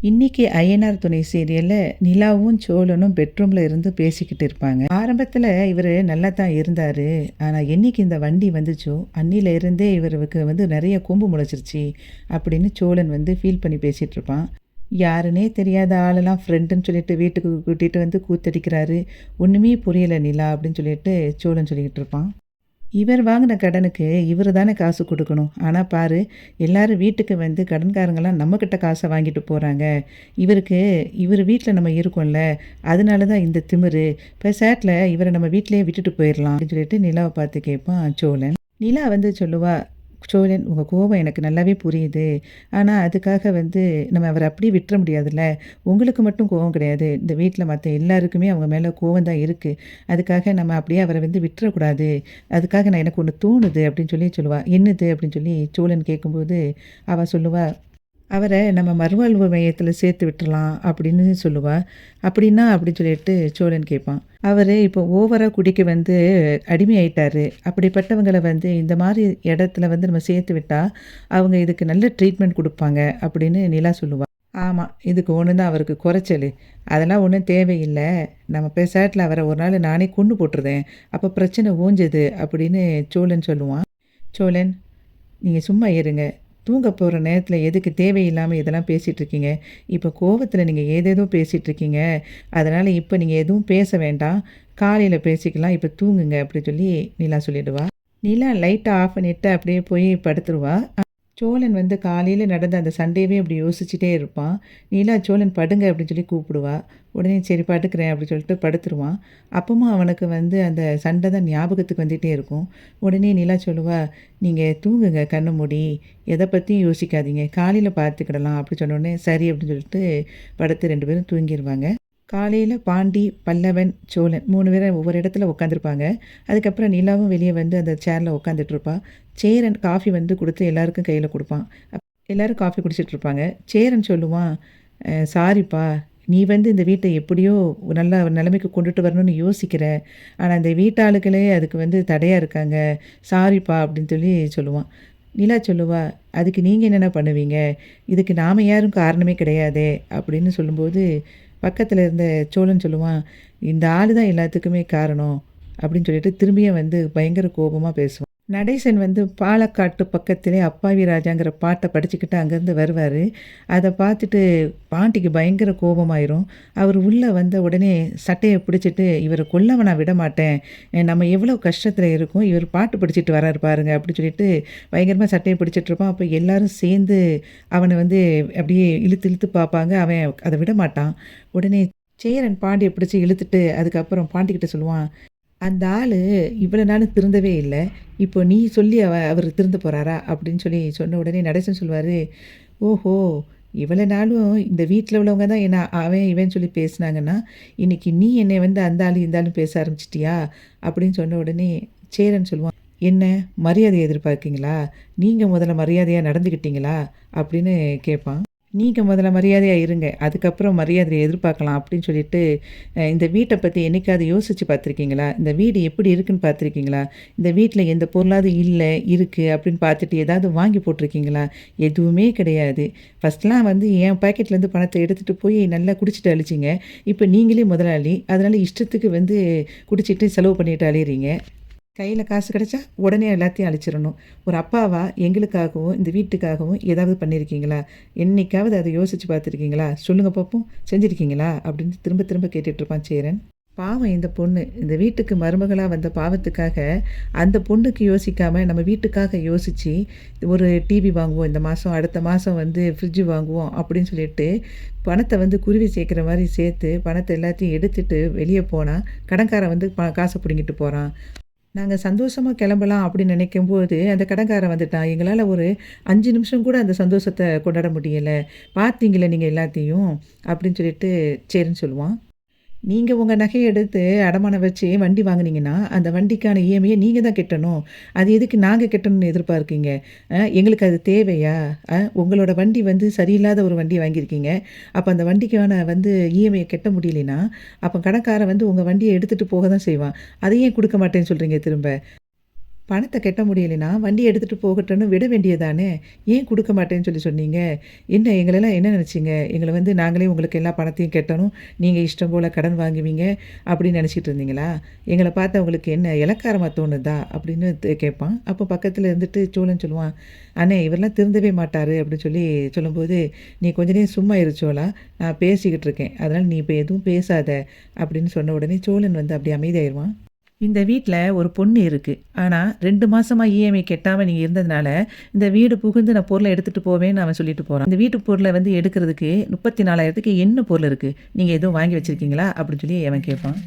இன்னைக்கு ஐயனார் துணை சீரியல்ல நிலாவும் சோழனும் பெட்ரூம்ல இருந்து பேசிக்கிட்டு இருப்பாங்க. ஆரம்பத்துல இவரு நல்லா தான் இருந்தாரு. ஆனா என்னைக்கு இந்த வண்டி வந்துச்சோ அன்னில இருந்தே இவருக்கு நிறைய கொம்பு முளைச்சிருச்சு அப்படின்னு சோழன் ஃபீல் பண்ணி பேசிட்டு இருப்பான். யாருன்னே தெரியாத ஆளெல்லாம் ஃப்ரெண்டுன்னு சொல்லிட்டு வீட்டுக்கு கூட்டிட்டு கூத்தடிக்கிறாரு. ஒண்ணுமே புரியல நிலா அப்படின்னு சொல்லிட்டு சோழன் சொல்லிக்கிட்டு இருப்பான். இவர் வாங்கின கடனுக்கு இவர் தானே காசு கொடுக்கணும். ஆனால் பாரு, எல்லாரும் வீட்டுக்கு கடன்காரங்களாம் நம்மக்கிட்ட காசை வாங்கிட்டு போகிறாங்க. இவர் வீட்டில் நம்ம இருக்கோம்ல, அதனால தான் இந்த திமிரு. பேசாட்டில் இவரை நம்ம வீட்டிலேயே விட்டுட்டு போயிடலாம் அப்படின்னு சொல்லிட்டு நிலாவை பார்த்து கேட்பான் சோழன். நிலா சொல்லுவா, சோழன் உங்கள் கோபம் எனக்கு நல்லாவே புரியுது. ஆனால் அதுக்காக நம்ம அவரை அப்படியே விட்டுற முடியாதுல்ல. உங்களுக்கு மட்டும் கோபம் கிடையாது, இந்த வீட்டில் மற்ற எல்லாருக்குமே அவங்க மேலே கோபம் தான் இருக்குது. அதுக்காக நம்ம அப்படியே அவரை விட்டுறக்கூடாது. அதுக்காக நான் எனக்கு ஒன்று தோணுது அப்படின்னு சொல்லுவாள். என்னது அப்படின்னு சொல்லி சோழன் கேட்கும்போது அவள் சொல்லுவாள், அவரை நம்ம மறுவாழ்வு மையத்தில் சேர்த்து விட்டுறலாம் அப்படின்னு சொல்லுவாள். அப்படின்னா அப்படின்னு சொல்லிட்டு சோழன் கேட்பான். அவர் இப்போ ஓவராக குடிக்க அடிமையாயிட்டாரு. அப்படிப்பட்டவங்களை இந்த மாதிரி இடத்துல நம்ம சேர்த்து விட்டால் அவங்க இதுக்கு நல்ல ட்ரீட்மெண்ட் கொடுப்பாங்க அப்படின்னு நிலா சொல்லுவாள். ஆமாம், இதுக்கு ஒன்று தான் அவருக்கு குறைச்சல். அதெல்லாம் ஒன்றும் தேவையில்லை. நம்ம பேசாட்டில் அவரை ஒரு நாள் நானே கொண்டு போட்டுருதேன், அப்போ பிரச்சனை ஓஞ்சது அப்படின்னு சோழன் சொல்லுவான். சோழன், நீங்கள் சும்மா இருங்க. தூங்க போகிற நேரத்தில் எதுக்கு தேவையில்லாமல் இதெல்லாம் பேசிகிட்ருக்கீங்க? இப்போ கோவத்தில் நீங்கள் ஏதேதோ பேசிகிட்ருக்கீங்க. அதனால் இப்போ நீங்கள் எதுவும் பேச வேண்டாம், காலையில் பேசிக்கலாம், இப்போ தூங்குங்க அப்படி சொல்லி நிலா சொல்லிடுவா. நிலா லைட்டை ஆஃப் பண்ணிவிட்டு அப்படியே போய் படுத்துருவா. சோழன் காலையில் நடந்த அந்த சண்டையவே அப்படி யோசிச்சுட்டே இருப்பான். நீலா சோழன் படுங்க அப்படின்னு சொல்லி கூப்பிடுவா. உடனே சரி படுக்கிறேன் அப்படின்னு சொல்லிட்டு படுத்துருவான். அப்பவும் அவனுக்கு அந்த சண்டை தான் ஞாபகத்துக்கு வந்துகிட்டே இருக்கும். உடனே நிலா சொல்லுவா, நீங்கள் தூங்குங்க கண்ணு மூடி, எதை பற்றியும் யோசிக்காதீங்க, காலையில் பார்த்துக்கிடலாம் அப்படி சொன்னோடனே சரி அப்படின்னு சொல்லிட்டு படுத்து 2 பேரும் தூங்கிடுவாங்க. காலையில் பாண்டி, பல்லவன், சோழன் 3 பேரும் ஒவ்வொரு இடத்துல உட்காந்துருப்பாங்க. அதுக்கப்புறம் நிலாவும் வெளியே அந்த சேரில் உட்காந்துட்ருப்பா. சேரன் காஃபி கொடுத்து எல்லாருக்கும் கையில் கொடுப்பான். எல்லோரும் காஃபி குடிச்சிட்ருப்பாங்க. சேரன் சொல்லுவான், சாரிப்பா, நீ இந்த வீட்டை எப்படியோ நல்ல நிலைமைக்கு கொண்டுட்டு வரணும்னு யோசிக்கிற, ஆனால் இந்த வீட்டாளுகளே அதுக்கு தடையாக இருக்காங்க, சாரிப்பா அப்படின்னு சொல்லி சொல்லுவான். நிலா சொல்லுவா, அதுக்கு நீங்கள் என்னென்ன பண்ணுவீங்க, இதுக்கு நாம் யாரும் காரணமே கிடையாதே அப்படின்னு சொல்லும்போது பக்கத்தில் இருந்த சோழன் சொல்லுவான், இந்த ஆள் தான் எல்லாத்துக்குமே காரணம் அப்படின்னு சொல்லிட்டு திரும்பியும் பயங்கர கோபமாக பேசுவான். நடேசன் பாலக்காட்டு பக்கத்திலே அப்பாவி ராஜாங்கிற பாட்டை படிச்சுக்கிட்டு அங்கேருந்து வருவார். அதை பார்த்துட்டு பாண்டிக்கு பயங்கர கோபமாயிரும். அவர் உள்ளே வந்த உடனே சட்டையை பிடிச்சிட்டு, இவரை கொல்லவனா விட மாட்டேன், நம்ம எவ்வளோ கஷ்டத்தில் இருக்கோம், இவர் பாட்டு படிச்சுட்டு வராரு பாருங்க அப்படின்னு சொல்லிட்டு பயங்கரமாக சட்டையை பிடிச்சிட்ருப்பான். அப்போ எல்லாரும் சேர்ந்து அவனை அப்படியே இழுத்து இழுத்து பார்ப்பாங்க. அவன் அதை விட மாட்டான். உடனே சேரன் பாண்டியை பிடிச்சி இழுத்துட்டு அதுக்கப்புறம் பாண்டிக்கிட்ட சொல்லுவான், அந்த ஆள் இவ்வளோ நாளும் திருந்தவே இல்லை, இப்போ நீ சொல்லி அவர் திருந்த போகிறாரா அப்படின்னு சொல்லி சொன்ன உடனே நடேசன் சொல்லுவார், ஓஹோ, இவ்வளோ நாளும் இந்த வீட்டில் உள்ளவங்க தான் என்ன அவன் இவன் சொல்லி பேசுனாங்கன்னா, இன்றைக்கி நீ என்னை அந்த ஆள் இந்த ஆளும் பேச ஆரம்பிச்சிட்டியா அப்படின்னு சொன்ன உடனே சேரன் சொல்லுவான், என்ன மரியாதை எதிர்பார்க்கீங்களா, நீங்கள் முதல்ல மரியாதையாக நடந்துக்கிட்டீங்களா அப்படின்னு கேட்பான். நீங்கள் முதல்ல மரியாதையாக இருங்க, அதுக்கப்புறம் மரியாதையை எதிர்பார்க்கலாம் அப்படின்னு சொல்லிட்டு, இந்த வீட்டை பற்றி என்றைக்காவது யோசித்து பார்த்துருக்கீங்களா, இந்த வீடு எப்படி இருக்குன்னு பார்த்துருக்கீங்களா, இந்த வீட்டில் எந்த பொருளாவது இல்லை இருக்குது அப்படின்னு பார்த்துட்டு ஏதாவது வாங்கி போட்டிருக்கீங்களா, எதுவுமே கிடையாது. ஃபஸ்ட்லாம் என் பாக்கெட்லேருந்து பணத்தை எடுத்துகிட்டு போய் நல்லா குடிச்சிட்டு அழிச்சிங்க. இப்போ நீங்களே முதலாளி, அதனால் இஷ்டத்துக்கு குடிச்சிட்டு செலவு பண்ணிட்டு அழியிறீங்க. கையில் காசு கிடச்சா உடனே எல்லாத்தையும் அழிச்சிடணும். ஒரு அப்பாவா எங்களுக்காகவும் இந்த வீட்டுக்காகவும் ஏதாவது பண்ணியிருக்கீங்களா, என்றைக்காவது அதை யோசித்து பார்த்துருக்கீங்களா, சொல்லுங்கள் பார்ப்போம், செஞ்சுருக்கீங்களா அப்படின்னு திரும்ப திரும்ப கேட்டுட்ருப்பான் சேரன். பாவம் இந்த பொண்ணு, இந்த வீட்டுக்கு மருமகளாக வந்த பாவத்துக்காக அந்த பொண்ணுக்கு யோசிக்காமல் நம்ம வீட்டுக்காக யோசித்து ஒரு டிவி வாங்குவோம், இந்த மாதம் அடுத்த மாதம் ஃப்ரிட்ஜு வாங்குவோம் அப்படின்னு சொல்லிட்டு பணத்தை குருவி சேர்க்குற மாதிரி சேர்த்து பணத்தை எல்லாத்தையும் எடுத்துகிட்டு வெளியே போனால் கடன்காரன் காசை பிடுங்கிட்டு போகிறான். நாங்கள் சந்தோஷமாக கிளம்பலாம் அப்படின்னு நினைக்கும்போது அந்த கடன்காரன் வந்துட்டான். எங்களால் ஒரு 5 நிமிஷம் கூட அந்த சந்தோஷத்தை கொண்டாட முடியலை, பார்த்தீங்களே நீங்கள் எல்லாத்தையும் அப்படின்னு சொல்லிட்டு சரின்னு சொல்லுவான். நீங்கள் உங்கள் நகையை எடுத்து அடமானம் வச்சு வண்டி வாங்கினீங்கன்னா அந்த வண்டிக்கான இஎம்ஐயை நீங்கள் தான் கட்டணும். அது எதுக்கு நாங்கள் கட்டணும்னு எதிர்பார்க்கீங்க? எங்களுக்கு அது தேவையா? உங்களோட வண்டி சரியில்லாத ஒரு வண்டி வாங்கியிருக்கீங்க. அப்போ அந்த வண்டிக்கான இஎம்ஐயை கட்ட முடியலைன்னா அப்போ கடைக்காரன் உங்கள் வண்டியை எடுத்துகிட்டு போக தான் செய்வான். அதையே கொடுக்க மாட்டேன்னு சொல்கிறீங்க திரும்ப. பணத்த கட்ட முடியலைன்னா, வண்டி எடுத்துட்டு போகட்டும்னு விட வேண்டியதானே! ஏன் குடுக்க மாட்டேன்னு சொல்லி சொன்னீங்க? என்ன எங்களலாம் என்ன நெனச்சீங்க? எங்கள வந்து நாங்களே உங்களுக்கு எல்லா பணத்தையும் கட்டணும். நீங்க இஷ்டம் போல கடன் வாங்குவீங்க, அப்படின்னு நெனச்சிட்டு இருந்தீங்களா? எங்கள பார்த்தா உங்களுக்கு என்ன இளக்காரமா தோணுதா? அப்படின்னு கேட்பான். அப்போ பக்கத்துல இருந்துட்டு சோழன் சொல்லுவான், "அண்ணே இவர்லாம் திருந்தவே மாட்டாரு" அப்படின்னு சொல்லி சொல்லும்போது, "நீ கொஞ்ச நேரம் சும்மா இரு சோளா, நான் பேசிக்கிட்டு இருக்கேன். அதனால நீ இப்ப எதுவும் பேசாத" அப்படின்னு சொன்ன உடனே சோழன் வந்து அப்படியே அமைதியாயிருவான். இந்த வீட்ல ஒரு பொண்ணு இருக்கு. ஆனா 2 மாசமா இஎம்ஐ கட்டாம நீங்க இருந்ததுனால, இந்த வீடு புகுந்து நான் பொருள எடுத்துட்டு போவேன்னு அவன் சொல்லிட்டு போறான். இந்த வீட்டு பொருள வந்து எடுக்கிறதுக்கு 34,000க்கு என்ன பொருள் இருக்கு? நீங்க எதுவும் வாங்கி வச்சிருக்கீங்களா? அப்படின்னு சொல்லி அவன் கேட்பான்.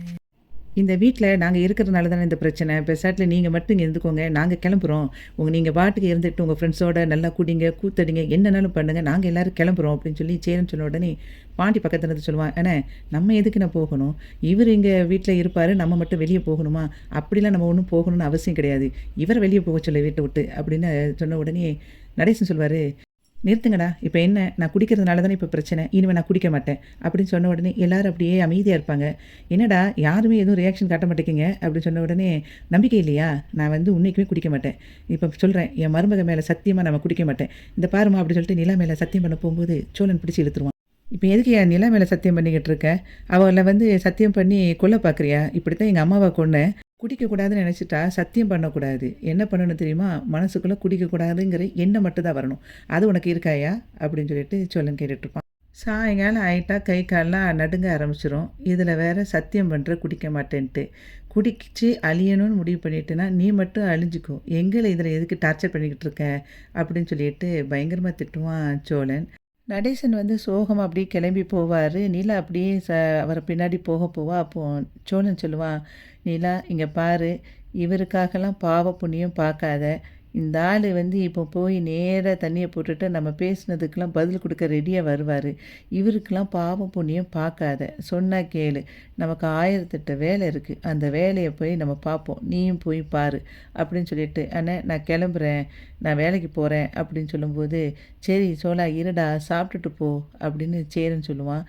இந்த வீட்ல நாங்க இருக்கிறதுனால தானே இந்த பிரச்சனை. பெசாட்ல நீங்க மட்டும் இங்க இருந்துக்கோங்க. நாங்க கிளம்புறோம். நீங்க பாட்டுக்கு இருந்துட்டு உங்க ஃப்ரெண்ட்ஸோட நல்லா குடிங்க, கூத்தடிங்க, என்னனாலும் பண்ணுங்க. நாங்க எல்லாரும் கிளம்புறோம் அப்படின்னு சொல்லி சேருன்னு சொன்ன உடனே, பாண்டி பக்கத்துல இருந்து சொல்லுவான், "அண்ணே நம்ம எதுக்குண்ணே போகணும்? இவரு இங்க வீட்ல இருப்பாரு. நம்ம மட்டும் வெளிய போகணுமா? அப்படிலாம் நம்ம ஒண்ணும் போகணும்னு அவசியம் கிடையாது. இவர வெளிய போக சொல்லு வீட்ட விட்டு" அப்படின்னு சொன்ன உடனே நடேசன் சொல்வாரு, "நிறுத்துங்கடா! இப்ப என்ன? நான் குடிக்கிறதுனால தானே இப்ப பிரச்சனை. இனிமே நான் குடிக்க மாட்டேன்." அப்படின்னு சொன்ன உடனே எல்லாரும் அப்படியே அமைதியா இருப்பாங்க. "என்னடா யாருமே எதுவும் ரியாக்ஷன் காட்ட மாட்டேங்கிறீங்க?" அப்படின்னு சொன்ன உடனே, "நம்பிக்கை இல்லையா? நான் வந்து உன்னைக்குமே குடிக்க மாட்டேன். இப்ப சொல்றேன். என் மருமக மேல சத்தியமா நான் குடிக்க மாட்டேன். இந்த பாரும்மா" அப்படின்னு சொல்லிட்டு நிலா மேல சத்தியம் பண்ண போம்போது, சோழன் பிடிச்சு இழுத்துருவான். "இப்ப எதுக்கு என் நிலா மேல சத்தியம் பண்ணிக்கிட்டு இருக்க? அவள வந்து சத்தியம் பண்ணி கொல்ல பார்க்குறியா? இப்படித்தான் எங்க அம்மாவ கொன்னேன். குடிக்கக்கூடாதுன்னு நெனச்சுட்டா சத்தியம் பண்ணக்கூடாது. என்ன பண்ணணும் தெரியுமா? மனசுக்குள்ள குடிக்கக்கூடாதுங்கிற எண்ணம் மட்டும் தான் வரணும். அது உனக்கு இருக்காயா?" அப்படின்னு சொல்லிட்டு சோழன் கேட்டுட்ருப்பான். சாயங்காலம் ஆயிட்டா கை கால்லாம் நடுங்க ஆரம்பிச்சிரும். இதில வேற சத்தியம் பண்ற குடிக்க மாட்டேன்ட்டு. குடிச்சு அழியணும்னு முடிவு பண்ணிட்டேன்னா, நீ மட்டும் அழிஞ்சுக்கோ. எங்கள இதில எதுக்கு டார்ச்சர் பண்ணிக்கிட்டு இருக்க? அப்படின்னு சொல்லிட்டு பயங்கரமா திட்டுவான் சோழன். நடேசன் வந்து சோகமா அப்படியே கிளம்பி போவாரு. நிலா அப்படியே அவர பின்னாடி போவா. அப்போ சோழன் சொல்லுவான், "நிலா இங்க பாரு, இவருக்காகலாம் பாவ புண்ணியம் பார்க்காத. இந்த ஆளு வந்து இப்போ போய் நேரா தண்ணிய போட்டுட்டு நம்ம பேசினதுக்கெல்லாம் பதில் குடுக்க ரெடியா வருவாரு. இவருக்கெல்லாம் பாவம் புண்ணியம் பார்க்காத. சொன்னா கேளு. நமக்கு 1008 வேலை இருக்கு. அந்த வேலைய போய் நம்ம பார்ப்போம். நீயும் போய் பாரு" அப்படின்னு சொல்லிட்டு, "அண்ணே நான் கிளம்புறேன். நான் வேலைக்கு போறேன்" அப்படின்னு சொல்லும்போது, "சரி சோளா இருடா, சாப்பிட்டுட்டு போ" அப்படின்னு சேரன் சொல்லுவான்.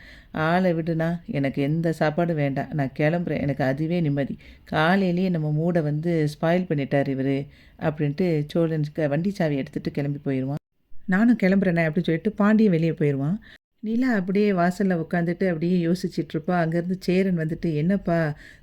"ஆள விடுண்ணா, எனக்கு எந்த சாப்பாடும் வேண்டாம். நான் கிளம்புறேன். எனக்கு அதுவே நிம்மதி. காலையிலேயே நம்ம மூட வந்து ஸ்பாயில் பண்ணிட்டாரு இவரு" அப்படின்ட்டு சோழன் வண்டி சாவிய எடுத்துட்டு கிளம்பி போயிருவான். "நானும் கிளம்புறேனே" அப்படின்னு சொல்லிட்டு பாண்டியும் வெளிய போயிருவான். நிலா அப்படியே வாசல்ல உட்காந்துட்டு அப்படியே யோசிச்சுட்ருப்பா. அங்கேருந்து சேரன் வந்துட்டு, "என்னப்பா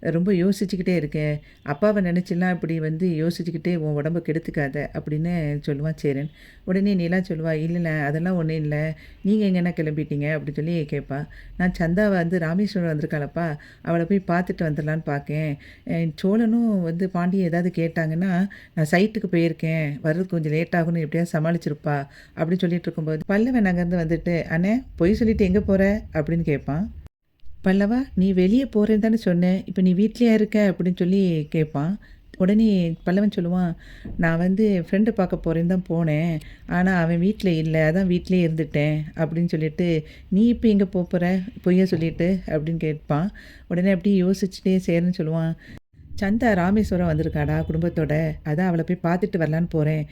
ரொம்ப யோசிச்சுக்கிட்டே இருக்க. அப்பாவ நினச்சிலாம் இப்படி வந்து யோசிச்சுக்கிட்டே உன் உடம்ப கெடுத்துக்காத" அப்படின்னு சொல்லுவான் சேரன். உடனே நிலா சொல்லுவா, "இல்லைண்ணே அதெல்லாம் ஒண்ணும் இல்ல. நீங்க எங்கண்ணா கிளம்பிட்டீங்க?" அப்படின்னு சொல்லி கேட்பா. "நான் சந்தாவ வந்து ராமேஸ்வரம் வந்திருக்காளப்பா, அவள போய் பார்த்துட்டு வந்துடலான்னு பார்க்கேன். சோழனும் வந்து பாண்டியும் ஏதாவது கேட்டாங்கன்னா, நான் சைட்டுக்கு போயிருக்கேன். வர்றதுக்கு கொஞ்சம் லேட் ஆகும்னு எப்படியாவது சமாளிச்சிருப்பா" அப்படின்னு சொல்லிட்டு இருக்கும்போது, பல்லவன் அங்கேருந்து வந்துட்டு, "அண்ணே பொய் சொல்லிட்டு எங்கே போற?" அப்படின்னு கேட்பான். "பல்லவா நீ வெளியே போறேன்னு தானே சொன்ன. இப்போ நீ வீட்லயா இருக்க?" அப்படின்னு சொல்லி கேட்பான். உடனே பல்லவன் சொல்லுவான், "நான் வந்து என் ஃப்ரெண்ட பார்க்க போறேன்னு தான் போனேன். ஆனா அவன் வீட்ல இல்ல. அதான் வீட்லயே இருந்துட்டேன்" அப்படின்னு சொல்லிட்டு, "நீ இப்போ எங்கே போற? பொய்ய சொல்லிட்டு?" அப்படின்னு கேட்பான். உடனே அப்படியே யோசிச்சுட்டே சேரன்னு சொல்லுவான், "சந்தா ராமேஸ்வரம் வந்திருக்காடா குடும்பத்தோட. அதான் அவள போய் பார்த்துட்டு வரலான்னு போறேன்.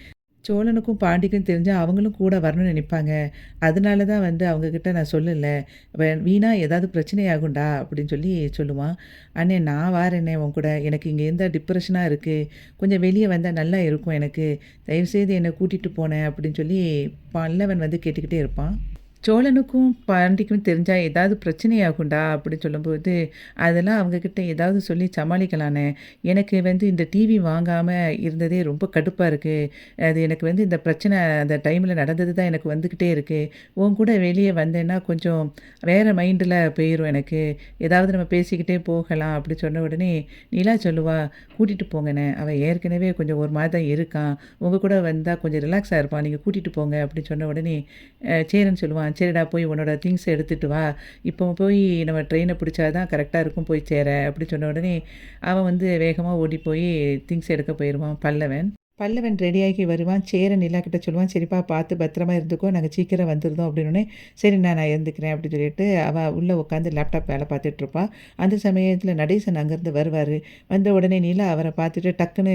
சோழனுக்கும் பாண்டிக்கும் தெரிஞ்சா அவங்களும் கூட வரணும்னு நினைப்பாங்க. அதனால தான் வந்து அவங்க கிட்ட நான் சொல்லல. வீணா ஏதாவது பிரச்சனை ஆகும்டா" அப்படின்னு சொல்லி சொல்லுவான். "அண்ணே நான் வாரேண்ணே உன் கூட. எனக்கு இங்க இருந்தா டிப்ரஷனா இருக்கு. கொஞ்சம் வெளிய வந்தா நல்லா இருக்கும் எனக்கு. தயவுசெய்து என்ன கூட்டிட்டு போண்ணே" அப்படின்னு சொல்லி பல்லவன் வந்து கேட்டுக்கிட்டே இருப்பான். சோழனுக்கும் பாண்டிக்கும் தெரிஞ்சா ஏதாவது பிரச்சனையாகும்டா அப்படின்னு சொல்லும்போது, அதெல்லாம் அவங்ககிட்ட ஏதாவது சொல்லி சமாளிக்கலானே. எனக்கு வந்து இந்த டிவி வாங்காம இருந்ததே ரொம்ப கடுப்பா இருக்கு. அது எனக்கு வந்து இந்த பிரச்சனை அந்த டைம்ல நடந்தது தான் எனக்கு வந்துக்கிட்டே இருக்கு. உன் கூட வெளிய வந்தேன்னா கொஞ்சம் வேற மைண்டில போயிரும் எனக்கு. ஏதாவது நம்ம பேசிக்கிட்டே போகலாம் அப்படி சொன்ன உடனே, நிலா சொல்லுவா, "கூட்டிட்டு போங்கண்ணே. அவன் ஏற்கனவே கொஞ்சம் ஒரு மாரி தான் இருக்கான். உங்க கூட வந்தா கொஞ்சம் ரிலாக்ஸா இருப்பான். நீங்க கூட்டிட்டு போங்க" அப்படின்னு சொன்ன உடனே, சேரன் சொல்லுவான், "சரிடா போய் உன்னோட திங்க்ஸ் எடுத்துட்டு வா. இப்போ போய் நம்ம ட்ரெயின பிடிச்சா தான் கரெக்ட்டா இருக்கும் போய் சேர" அப்படி சொன்ன உடனே, அவன் வந்து வேகமா ஓடி போய் திங்க்ஸ் எடுக்க போயிருவான் பல்லவன். பல்லவன் ரெடியாகி வருவான். சேர நிலா கிட்ட சொல்லுவான், "சரிப்பா பார்த்து பத்திரமா இருந்துக்கோ. நாங்க சீக்கிரம் வந்துருதோம்." அப்படின்னோனே, "சரி நான் இருந்துக்கிறேன்." அப்படின்னு சொல்லிட்டு அவ உள்ள உட்காந்து லேப்டாப் வேலை பார்த்துட்ருப்பா. அந்த சமயத்தில நடேசன் அங்கேருந்து வருவாரு. வந்த உடனே நிலா அவர பார்த்துட்டு டக்குன்னு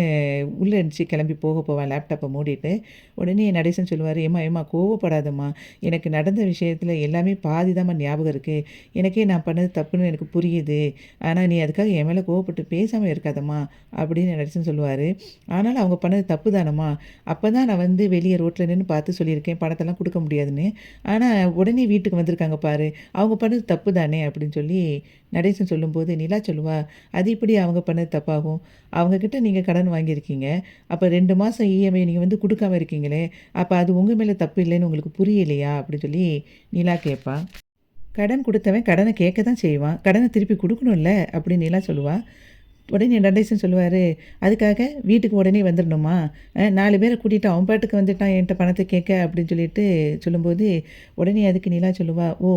உள்ள எந்திச்சு கிளம்பி போவா லேப்டாப்ப மூடிட்டு. உடனே நடேசன் சொல்லுவாரு, "ஏம்மா ஏம்மா கோவப்படாதம்மா. எனக்கு நடந்த விஷயத்தில எல்லாமே பாதி தாம்மா ஞாபகம் இருக்கு. எனக்கே நான் பண்ணது தப்புன்னு எனக்கு புரியுது. ஆனா நீ அதுக்காக என் மேல கோவப்பட்டு பேசாம இருக்காதம்மா." அப்படின்னு நடேசன் சொல்லுவாரு. ஆனாலும் அவங்க பண்ணது தப்பு தானம்மா. அப்பதான் நான் வந்து வெளிய ரோட்ல நின்னு பார்த்து சொல்லியிருக்கேன், பணத்தெல்லாம் குடுக்க முடியாதுன்னு. ஆனா உடனே வீட்டுக்கு வந்திருக்காங்க பாரு, அவங்க பண்ணது தப்பு தானே அப்படின்னு சொல்லி நடேசன் சொல்லும்போது, நிலா சொல்லுவா, "அது எப்படி அவங்க பண்ணது தப்பாகும்? அவங்க கிட்ட நீங்க கடன் வாங்கியிருக்கீங்க. அப்ப 2 மாசம் இஎம்ஐ நீங்க வந்து குடுக்காம இருக்கீங்களே, அப்ப அது உங்க மேல தப்பு இல்லைன்னு உங்களுக்கு புரியலையா?" அப்படின்னு சொல்லி நிலா கேட்பா. "கடன் குடுத்தவன் கடன கேட்க தான் செய்வான். கடன திருப்பி குடுக்கணும்ல" அப்படின்னு நிலா சொல்லுவா. உடனே நடேசன் சொல்லுவாரு, "அதுக்காக வீட்டுக்கு உடனே வந்துரணுமா? 4 பேர கூட்டிட்டு அவன் பாட்டுக்கு வந்துட்டான் என்ட்ட பணத்த கேட்க" அப்படின்னு சொல்லிட்டு சொல்லும்போது, உடனே அதுக்கு நிலா சொல்லுவா, "ஓ!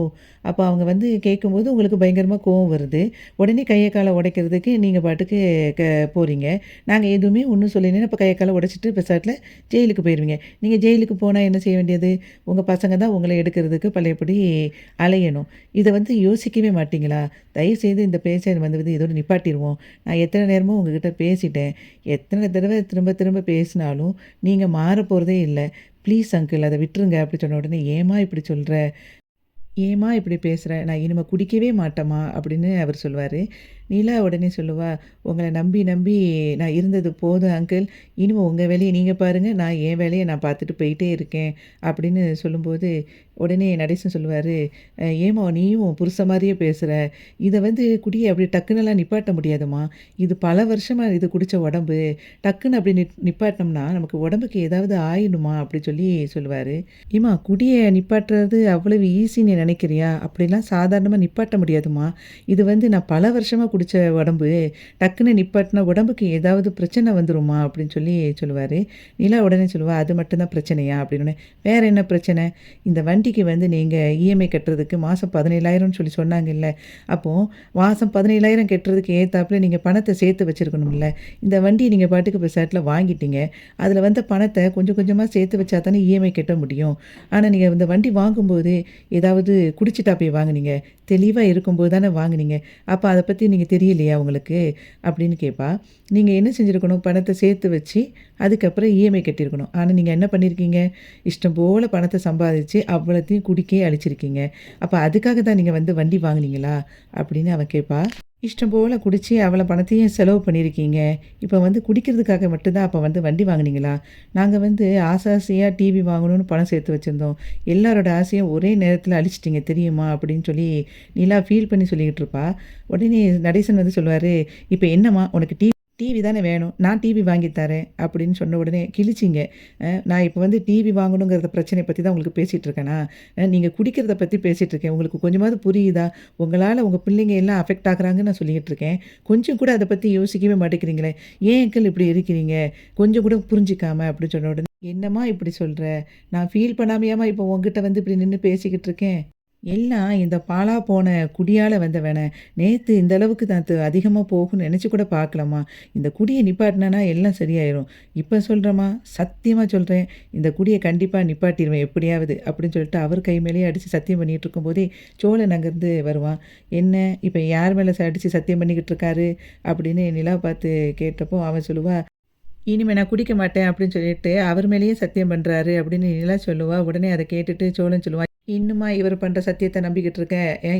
அப்ப அவங்க வந்து கேட்கும்போது உங்களுக்கு பயங்கரமா கோவம் வருது. உடனே கைய கால உடைக்கிறதுக்கு நீங்க பாட்டுக்கு க போறீங்க. நாங்க எதுவுமே ஒண்ணும் சொல்லலைன்னா, அப்ப கைய கால உடைச்சிட்டு பெசாட்ல ஜெயிலுக்கு போயிருவீங்க. நீங்க ஜெயிலுக்கு போனா என்ன செய்ய வேண்டியது? உங்க பசங்க தான் உங்கள எடுக்கிறதுக்கு பழையபடி அலையணும். இத வந்து யோசிக்கவே மாட்டீங்களா? தயவுசெய்து இந்த பேச்ச வந்து இதோட நிப்பாட்டிருவோம். நான் எத்தன நேரமோ உங்ககிட்ட பேசிட்டேன். எத்தன தடவ திரும்ப திரும்ப பேசினாலும், நீங்க மாறப்போறதே இல்ல. ப்ளீஸ் அங்கிள் அத விட்டுருங்க." அப்படி சொன்ன உடனே, "ஏம்மா இப்படி சொல்ற? ஏம்மா இப்படி பேசுற? நான் இனிமே குடிக்கவே மாட்டேம்மா." அப்படின்னு அவர் சொல்லுவாரு. நிலா உடனே சொல்லுவா, "உங்கள நம்பி நம்பி நான் இருந்தது போதும் அங்கிள். இனிமே உங்க வேலைய நீங்க பாருங்க. நான் என் வேலைய நான் பார்த்துட்டு போயிட்டே இருக்கேன்." அப்படின்னு சொல்லும்போது, உடனே நடேசன் சொல்லுவாரு, ஏம்மா நீயும் உன் புருஷன் மாரியே பேசுற. இத வந்து குடிய அப்படி டக்குனுலாம் நிப்பாட்ட முடியாதும்மா. இது பல வருஷமா இது குடிச்ச உடம்பு. டக்குன்னு அப்படி நிப்பாட்னோம்னா, நமக்கு உடம்புக்கு ஏதாவது ஆயிடுமா?" அப்படி சொல்லி சொல்லுவாரு. "ஏம்மா குடிய நிப்பாட்டுறது அவ்வளவு ஈஸின்னு நீ நினைக்கிறியா? அப்படிலாம் சாதாரணமா நிப்பாட்ட முடியாதும்மா. இது வந்து நான் பல வருஷமா குடிச்ச உடம்பு. டக்குன்னு நிப்பாட்டுனா உடம்புக்கு ஏதாவது பிரச்சனை வந்துரும்மா." அப்படின்னு சொல்லி சொல்லுவாரு. நிலா உடனே சொல்லுவா, "அது மட்டும் தான் பிரச்சனையா?" அப்படின்னோனே, "வேற என்ன பிரச்சனை? இந்த வண்டிக்கு வந்து நீங்க இஎம்ஐ கட்டுறதுக்கு மாசம் 17,000ன்னு சொல்லி சொன்னாங்கல்ல. அப்போ மாசம் 17,000 கட்டுறதுக்கு ஏத்தாப்புல நீங்க பணத்த சேர்த்து வச்சிருக்கணும்ல. இந்த வண்டிய நீங்க பாட்டுக்கு பெசாட்ல வாங்கிட்டீங்க. அதுல வந்த பணத்த கொஞ்சம் கொஞ்சமா சேர்த்து வச்சா தானே இஎம்ஐ கட்ட முடியும். ஆனா நீங்க இந்த வண்டி வாங்கும்போது ஏதாவது குடிச்சிட்டா போய் வாங்குனீங்க? தெளிவா இருக்கும்போது தானே வாங்குனீங்க. அப்ப அத பத்தி நீங்க தெரியலையா உங்களுக்கு?" அப்படின்னு கேட்பா. "நீங்க என்ன செஞ்சிருக்கணும்? பணத்த சேர்த்து வச்சு, அதுக்கப்புறம் இஎம்ஐ கட்டியிருக்கணும். ஆனா நீங்க என்ன பண்ணியிருக்கீங்க? இஷ்டம் போல பணத்த சம்பாதிச்சு அவ்வளத்தையும் குடிக்கே அழிச்சிருக்கீங்க. அப்ப அதுக்காக தான் நீங்க வந்து வண்டி வாங்குனீங்களா?" அப்படின்னு அவ கேட்பா. "இஷ்டம் போல குடிச்சு அவ்வளோ பணத்தையும் செலவு பண்ணியிருக்கீங்க. இப்ப வந்து குடிக்கிறதுக்காக மட்டும் தான் அப்ப வந்து வண்டி வாங்குனீங்களா? நாங்க வந்து ஆசையா டிவி வாங்கணும்னு பணம் சேர்த்து வச்சிருந்தோம். எல்லாரோட ஆசையும் ஒரே நேரத்தில அழிச்சிட்டீங்க தெரியுமா?" அப்படின்னு சொல்லி நிலா ஃபீல் பண்ணி சொல்லிக்கிட்டு இருப்பா. உடனே நடேசன் வந்து சொல்லுவாரு, "இப்ப என்னம்மா உனக்கு டிவி தானே வேணும். நான் டிவி வாங்கி தரேன்." அப்படின்னு சொன்ன உடனே கிழிச்சிங்க. நான் இப்ப வந்து டிவி வாங்கணுங்கிறத பிரச்சனைய பத்தி தான் உங்களுக்கு பேசிட்டு இருக்கேனா? நீங்க குடிக்கிறத பத்தி பேசிட்டு இருக்கேன். உங்களுக்கு கொஞ்சமாவது புரியுதா? உங்களால உங்க பிள்ளைங்க எல்லாம் அஃபெக்ட் ஆகுறாங்கன்னு நான் சொல்லிக்கிட்டு இருக்கேன். கொஞ்சம் கூட அத பத்தி யோசிக்கவே மாட்டேங்கிறீங்களே! ஏன் அங்கிள் இப்படி இருக்கிறீங்க? கொஞ்சம் கூட புரிஞ்சுக்காம அப்படின்னு சொன்ன உடனே, "என்னம்மா இப்படி சொல்ற? நான் ஃபீல் பண்ணாமயாம்மா இப்ப உன்கிட்ட வந்து இப்படி நின்னு பேசிக்கிட்டு இருக்கேன்? எல்லாம் இந்த பாழா போன குடியால வந்தவன. நேத்து இந்த அளவுக்கு நான் அதிகமா போகும்னு நெனச்சு கூட பார்க்கலம்மா. இந்த குடிய நிப்பாட்னேன்னா எல்லாம் சரியாயிரும். இப்ப சொல்றேம்மா, சத்தியமா சொல்றேன். இந்த குடிய கண்டிப்பா நிப்பாட்டிருவேன் எப்படியாவது." அப்படின்னு சொல்லிட்டு அவர் கை மேலேயே அடிச்சு சத்தியம் பண்ணிட்டு இருக்கும்போதே, சோழன் அங்கேருந்து வருவான். "என்ன இப்ப யார் மேல அடிச்சு சத்தியம் பண்ணிக்கிட்டு இருக்காரு?" அப்படின்னு நிலாவ பார்த்து கேட்டப்போ, அவன் சொல்லுவா, "இனிமே நான் குடிக்க மாட்டேன்." அப்படின்னு சொல்லிட்டு அவர் மேலேயே சத்தியம் பண்றாரு அப்படின்னு நிலா சொல்லுவா. உடனே அத கேட்டுட்டு சோழன் சொல்லுவான், "இன்னுமா இவர் பண்ற சத்தியத்த நம்பிக்கிட்டு இருக்க?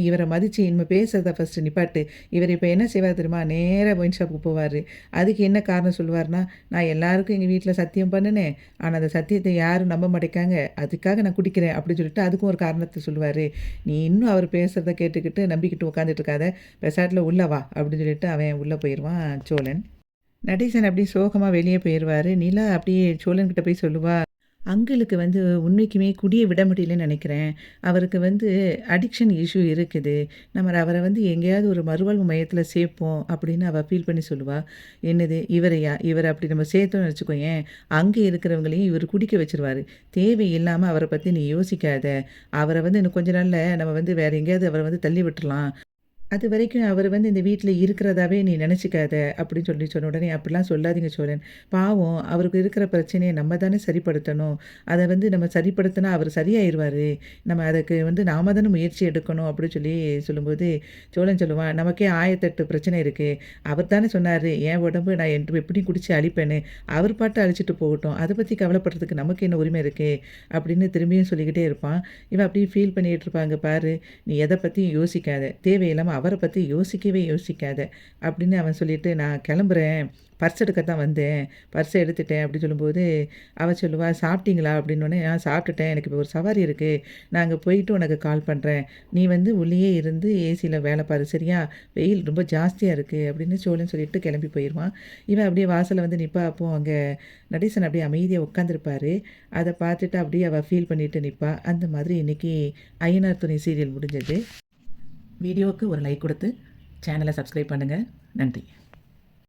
இவர மதிச்சு இனிமே பேசுறத ஃபர்ஸ்ட்டு நிப்பாட்டு." இவர் இப்ப என்ன செய்வார் தெரியுமா? நேரா ஒயின் ஷாப்புக்கு போவாரு. அதுக்கு என்ன காரணம் சொல்லுவாருன்னா, "நான் எல்லாருக்கும் எங்க வீட்ல சத்தியம் பண்ணுனேன். ஆனா அந்த சத்தியத்த யாரும் நம்ப மாட்டேங்காங்க. அதுக்காக நான் குடிக்கிறேன்." அப்படின்னு சொல்லிட்டு அதுக்கும் ஒரு காரணத்த சொல்லுவாரு. "நீ இன்னும் அவர் பேசுறத கேட்டுக்கிட்டு நம்பிக்கிட்டு உட்காந்துட்டு இருக்காத. பெசாட்ல உள்ள வா." அப்படின்னு சொல்லிட்டு அவன் உள்ள போயிருவான் சோழன். நடேசன் அப்படியே சோகமா வெளிய போயிருவாரு. நிலா அப்படியே சோழன்கிட்ட போய் சொல்லுவா, "அங்கிளுக்கு வந்து உண்மைக்குமே குடிய விட முடியலன்னு நெனைக்கிறேன். அவருக்கு வந்து அடிக்ஷன் இஷ்யூ இருக்குது. நம்ம அவர வந்து எங்கேயாவது ஒரு மறுவாழ்வு மையத்தில சேர்ப்போம்." அப்படின்னு அவ ஃபீல் பண்ணி சொல்லுவா. "என்னது இவரையா? இவர அப்படி நம்ம சேர்த்தோம்னு வச்சுக்கோயேன், அங்க இருக்கிறவங்களையும் இவரு குடிக்க வச்சுருவாரு. தேவையில்லாம அவர பத்தி நீ யோசிக்காத. அவர வந்து இன்னும் கொஞ்ச நாள்ல நம்ம வந்து வேற எங்கேயாவது அவர வந்து தள்ளி விட்டுறலாம்." அது வரைக்கும் அவர் வந்து இந்த வீட்ல இருக்கிறதாவே நீ நெனச்சுக்காத அப்படின்னு சொன்ன உடனே, அப்படிலாம் சொல்லாதீங்க சோழன். பாவம் அவருக்கு இருக்கிற பிரச்சனைய நம்ம தானே சரிப்படுத்தணும். அத வந்து நம்ம சரிப்படுத்தினா அவர் சரியாயிருவாரு. நம்ம அதுக்கு வந்து நாம தானே முயற்சி எடுக்கணும் அப்படின்னு சொல்லி சொல்லும்போது, சோழன் சொல்லுவான், நமக்கே 1008 பிரச்சனை இருக்கு. அவர் தானே சொன்னாரு, என் உடம்பு நான் எப்படியும் குடிச்சு அழிப்பேன்னு. அவர் பாட்டு அழிச்சிட்டு போகட்டும். அத பத்தி கவலைப்படுறதுக்கு நமக்கு என்ன உரிமை இருக்கு? அப்படின்னு திரும்பியும் சொல்லிக்கிட்டே இருப்பான். இவன் அப்படியே ஃபீல் பண்ணிட்டு இருப்பாங்க பாரு. நீ எத பத்தியும் யோசிக்காத. தேவையில்லாம அவர பத்தி யோசிக்கவே யோசிக்காத. அப்படின்னு அவன் சொல்லிட்டு, நான் கிளம்புறேன். பர்ஸ் எடுக்க தான் வந்தேன். பர்ஸ எடுத்துட்டேன் அப்படின்னு சொல்லும்போது, அவ சொல்லுவா, சாப்பிட்டீங்களா? அப்படின்னோனே, சாப்பிட்டுட்டேன். எனக்கு இப்போ ஒரு சவாரி இருக்கு. நான் அங்க போயிட்டு உனக்கு கால் பண்றேன். நீ வந்து உள்ளேயே இருந்து ஏசில வேலை பாரு சரியா? வெயில் ரொம்ப ஜாஸ்தியா இருக்கு அப்படின்னு சோழன் சொல்லிட்டு கிளம்பி போயிருவான். இவன் அப்படியே வாசல்ல வந்து நிப்பா. அப்போ அங்க நடேசன் அப்படியே அமைதியா உட்காந்துருப்பாரு. அத பார்த்துட்டு அப்படியே அவ ஃபீல் பண்ணிட்டு நிப்பா. அந்த மாதிரி இன்னைக்கு ஐயனார் துணை சீரியல் முடிஞ்சது. வீடியோவுக்கு ஒரு லைக் கொடுத்து சேனலை சப்ஸ்கிரைப் பண்ணுங்கள். நன்றி.